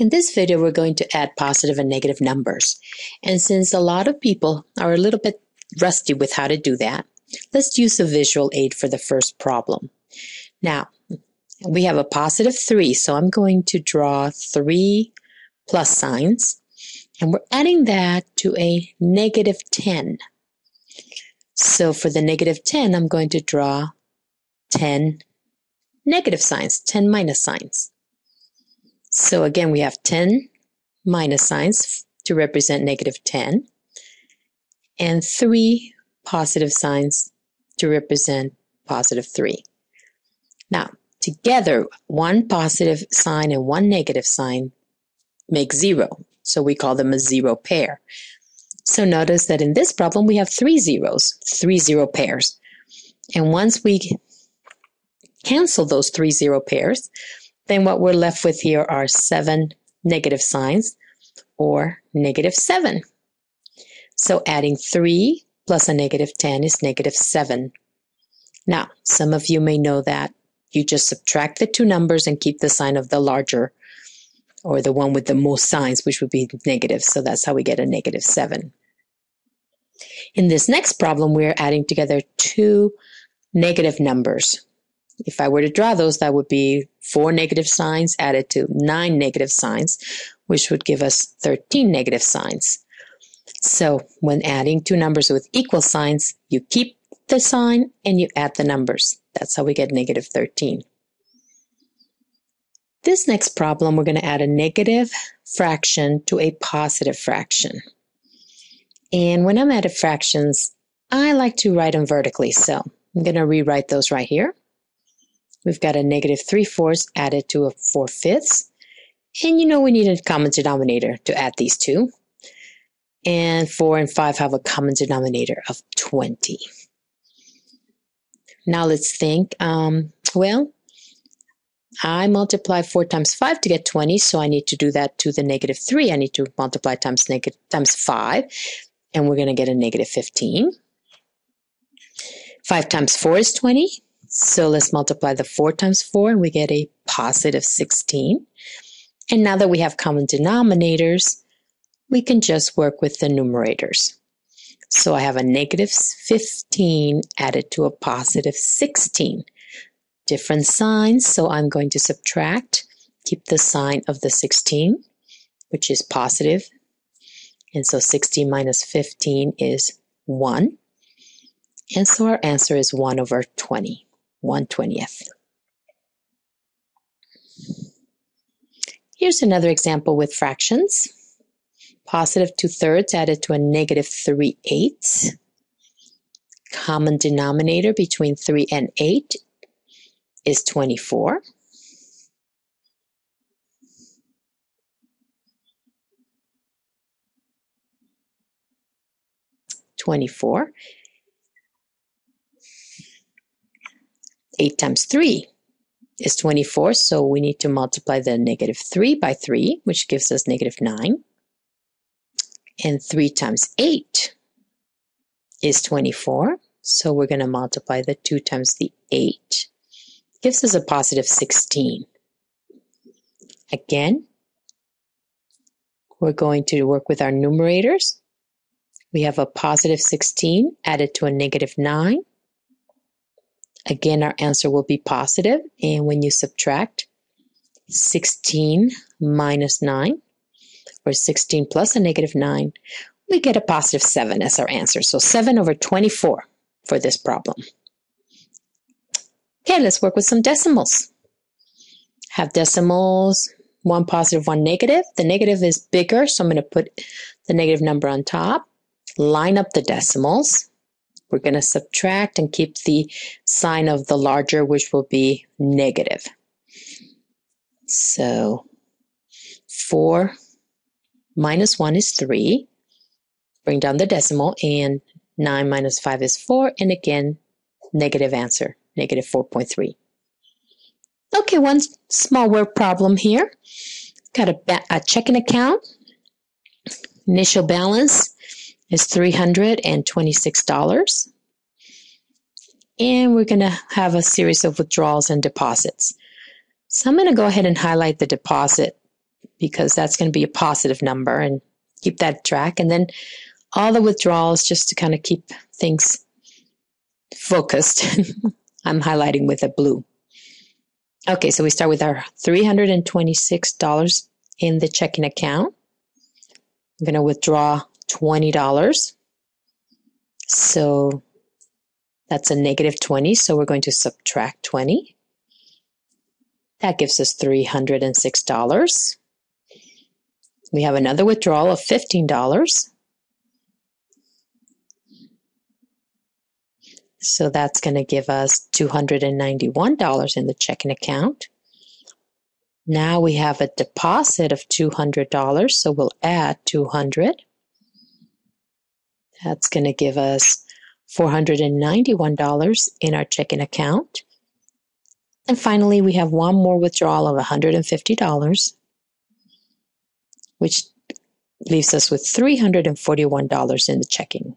In this video, we're going to add positive and negative numbers. And since a lot of people are a little bit rusty with how to do that, let's use a visual aid for the first problem. Now, we have a positive 3, so I'm going to draw 3 plus signs, and we're adding that to a negative 10. So for the negative 10, I'm going to draw 10 negative signs, 10 minus signs. So again, we have 10 minus signs to represent negative 10, and 3 positive signs to represent positive 3. Now, together, one positive sign and one negative sign make 0, so we call them a zero pair. So notice that in this problem, we have 3 zeros, 3 zero pairs. And once we cancel those 3 zero pairs, then what we're left with here are 7 negative signs, or negative 7. So adding 3 plus a negative 10 is negative 7. Now, some of you may know that you just subtract the two numbers and keep the sign of the larger, or the one with the most signs, which would be negative. So that's how we get a negative 7. In this next problem, we're adding together 2 negative numbers. If I were to draw those, that would be 4 negative signs added to 9 negative signs, which would give us 13 negative signs. So when adding 2 numbers with equal signs, you keep the sign and you add the numbers. That's how we get negative 13. This next problem, we're going to add a negative fraction to a positive fraction. And when I'm adding fractions, I like to write them vertically. So I'm going to rewrite those right here. We've got a negative 3/4 added to a 4/5. And you know we need a common denominator to add these two. And 4 and 5 have a common denominator of 20. Now let's think. Well, I multiply 4 times 5 to get 20, so I need to do that to the negative 3. I need to multiply times 5, and we're going to get a negative 15. 5 times 4 is 20. So let's multiply the 4 times 4 and we get a positive 16. And now that we have common denominators, we can just work with the numerators. So I have a negative 15 added to a positive 16. Different signs, so I'm going to subtract, keep the sign of the 16, which is positive. And so 16 minus 15 is 1. And so our answer is 1 over 20. 1/20. Here's another example with fractions. Positive 2/3 added to a negative 3/8. Common denominator between 3 and 8 is 24. (24). 8 times 3 is 24, so we need to multiply the negative 3 by 3, which gives us negative 9. And 3 times 8 is 24, so we're going to multiply the 2 times the 8. Gives us a positive 16. Again, we're going to work with our numerators. We have a positive 16 added to a negative 9. Again, our answer will be positive, and when you subtract 16 minus 9, or 16 plus a negative 9, we get a positive 7 as our answer. So 7 over 24 for this problem. Okay, let's work with some decimals. Have decimals, 1 positive, 1 negative. The negative is bigger, so I'm going to put the negative number on top. Line up the decimals. We're going to subtract and keep the sign of the larger, which will be negative. So 4 minus 1 is 3. Bring down the decimal, and 9 minus 5 is 4. And again, negative answer, negative 4.3. Okay, one small word problem here. Got a checking account. Initial balance is $326. And we're going to have a series of withdrawals and deposits. So I'm going to go ahead and highlight the deposit because that's going to be a positive number, and keep that track. And then all the withdrawals, just to kind of keep things focused. I'm highlighting with a blue. Okay, so we start with our $326 in the checking account. I'm going to withdraw $20. So that's a negative 20, so we're going to subtract 20. That gives us $306. We have another withdrawal of $15. So that's going to give us $291 in the checking account. Now we have a deposit of $200, so we'll add $200. That's going to give us $491 in our checking account. And finally, we have one more withdrawal of $150, which leaves us with $341 in the checking.